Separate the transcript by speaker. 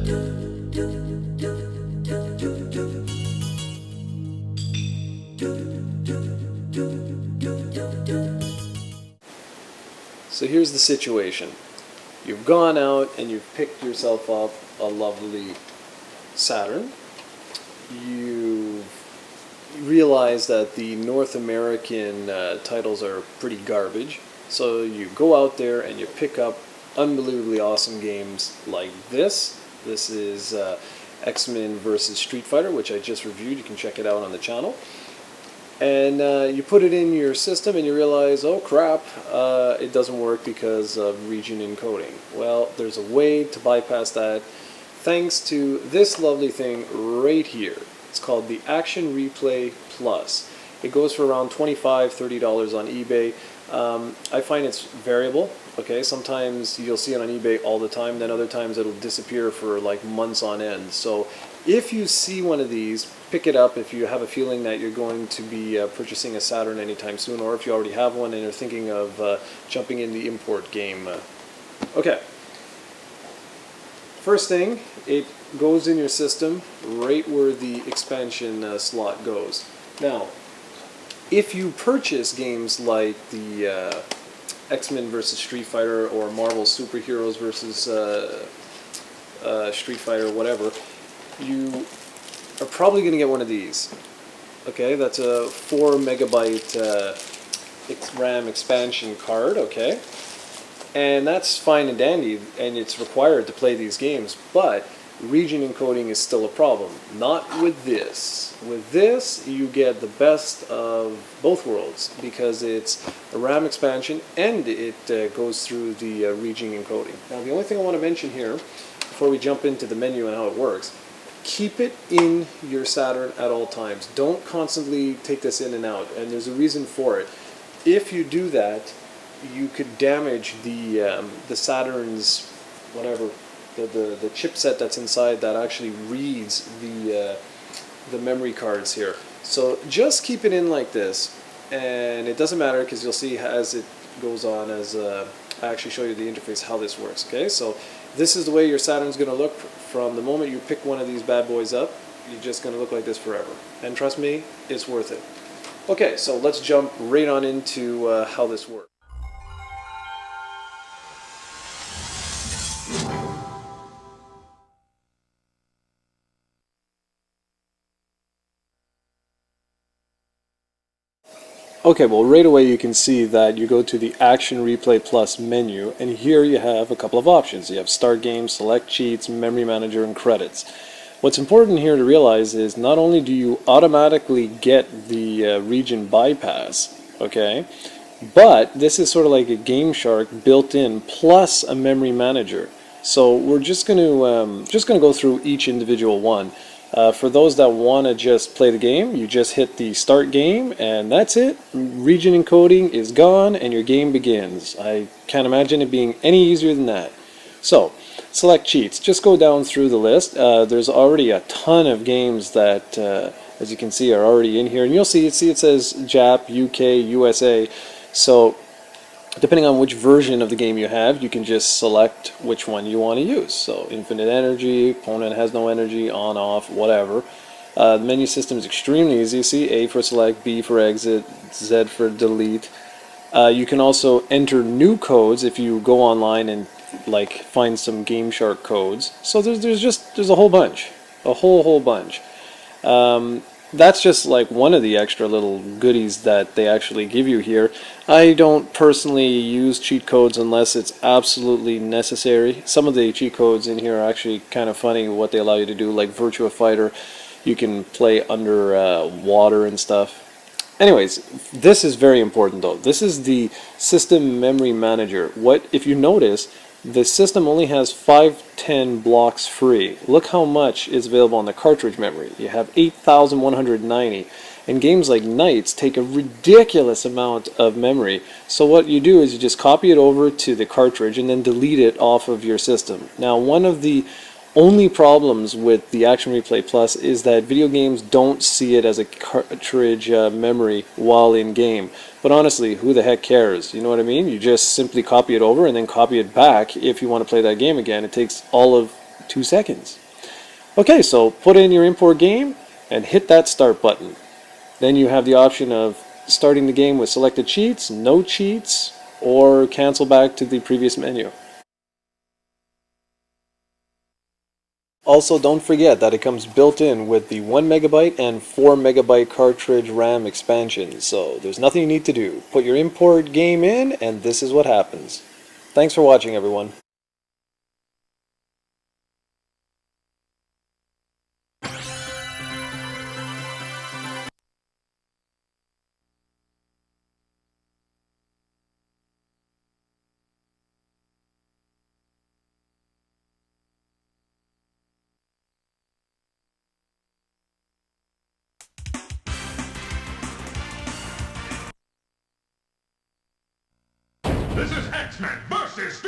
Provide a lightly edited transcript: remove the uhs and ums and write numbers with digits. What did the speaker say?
Speaker 1: So here's the situation. You've gone out and you've picked yourself up a lovely Saturn. You realize that the North American titles are pretty garbage. So you go out there and you pick up unbelievably awesome games like this. This is X-Men vs. Street Fighter, which I just reviewed. You can check it out on the channel. And you put it in your system and you realize, oh crap, it doesn't work because of region encoding. Well, there's a way to bypass that thanks to this lovely thing right here. It's called the Action Replay Plus. It goes for around $25, $30 on eBay. I find it's variable. Okay, sometimes you'll see it on eBay all the time, then other times it'll disappear for like months on end. So if you see one of these, pick it up if you have a feeling that you're going to be purchasing a Saturn anytime soon, or if you already have one and are thinking of jumping in the import game. Okay, first thing, it goes in your system right where the expansion slot goes. Now, if you purchase games like the X-Men vs. Street Fighter or Marvel Superheroes versus Street Fighter, whatever, you are probably going to get one of these. Okay, that's a 4 megabyte RAM expansion card, okay? And that's fine and dandy, and it's required to play these games, but region encoding is still a problem. Not with this. With this, you get the best of both worlds because it's a RAM expansion and it goes through the region encoding. Now, the only thing I want to mention here, before we jump into the menu and how it works, keep it in your Saturn at all times. Don't constantly take this in and out, and there's a reason for it. If you do that, you could damage the Saturn's whatever, the chipset that's inside that actually reads the memory cards here. So just keep it in like this, and it doesn't matter because you'll see as it goes on, as I actually show you the interface how this works. Okay, so this is the way your Saturn's going to look from the moment you pick one of these bad boys up. You're just going to look like this forever, and trust me, it's worth it. Okay, so let's jump right on into how this works. Okay, well right away you can see that you go to the Action Replay Plus menu, and here you have a couple of options. You have Start Game, Select Cheats, Memory Manager, and Credits. What's important here to realize is not only do you automatically get the region bypass, okay, but this is sort of like a Game Shark built in plus a Memory Manager. So we're just going to go through each individual one. For those that want to just play the game, you just hit the Start Game and that's it. Region encoding is gone and your game begins. I can't imagine it being any easier than that. So, select cheats. Just go down through the list. There's already a ton of games that, as you can see, are already in here. And you'll see it says Jap, UK, USA. So, depending on which version of the game you have, you can just select which one you want to use. So infinite energy, opponent has no energy, on, off, whatever. The menu system is extremely easy. See, A for select, B for exit, Z for delete. You can also enter new codes if you go online and like find some Game Shark codes. So there's a whole bunch, a whole bunch. That's just like one of the extra little goodies that they actually give you here. I don't personally use cheat codes unless it's absolutely necessary. Some of the cheat codes in here are actually kind of funny what they allow you to do, like Virtua Fighter. You can play under water and stuff. Anyways, this is very important though. This is the System Memory Manager. What if you notice, the system only has 510 blocks free. Look how much is available on the cartridge memory. You have 8,190. And games like Knights take a ridiculous amount of memory. So what you do is you just copy it over to the cartridge and then delete it off of your system. Now, one of the only problems with the Action Replay Plus is that video games don't see it as a cartridge memory while in game. But honestly, who the heck cares? You know what I mean? You just simply copy it over and then copy it back if you want to play that game again. It takes all of 2 seconds. Okay, so put in your import game and hit that start button. Then you have the option of starting the game with selected cheats, no cheats, or cancel back to the previous menu. Also, don't forget that it comes built in with the 1 megabyte and 4 megabyte cartridge RAM expansion, so there's nothing you need to do. Put your import game in and this is what happens. Thanks for watching, everyone.
Speaker 2: This is X-Men versus